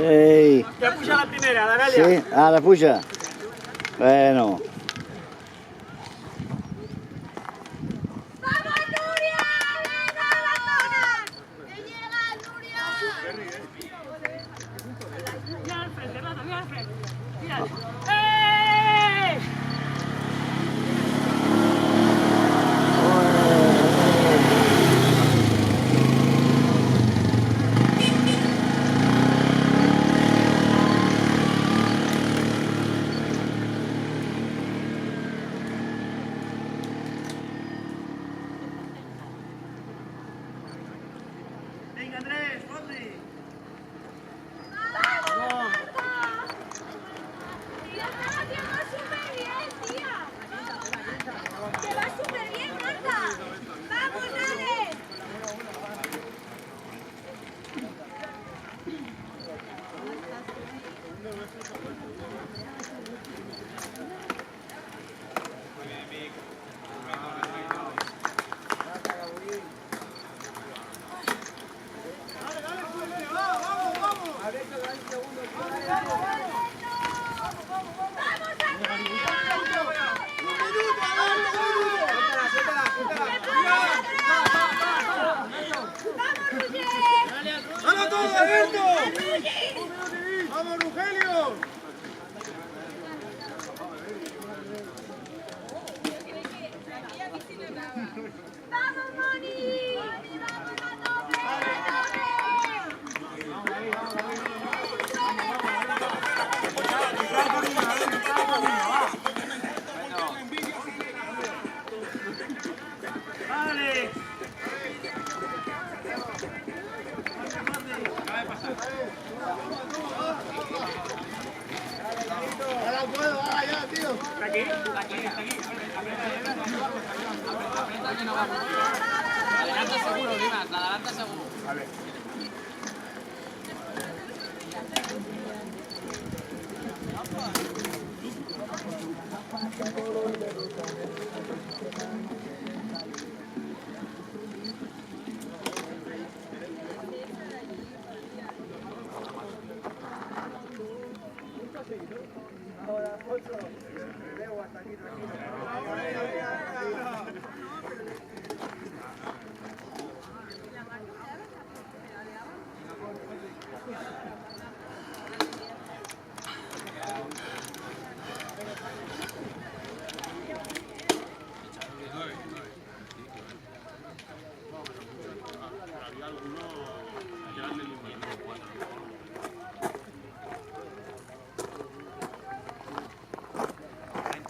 Ei. Ja puja la primera, la Sí? Galia. Ara puja. Bueno. ¡Vamos, Nuria! ¡Venga, abandona! ¡Que llega, Nuria! Mira al frente, Rafa, mira al frente. Mira. ¡Eh! Venga, Andrés, Fondri. ¡Vamos, Marta! ¡Tía, está haciendo súper bien, tía! ¡Que va súper bien, Marta! ¡Vamos, Alex! ¡Vamos, ¡Vamos todos, Alberto! ¡Vamos, Rugelio! ¡Vamos, Moni! ¡Vamos a tope! Vale. ¡Ahora puedo! ¡Ahora ya, tío! Aquí. Adelanta seguro, Dimas, la adelanta seguro. Ahora, 8. Me veo hasta aquí tranquilo.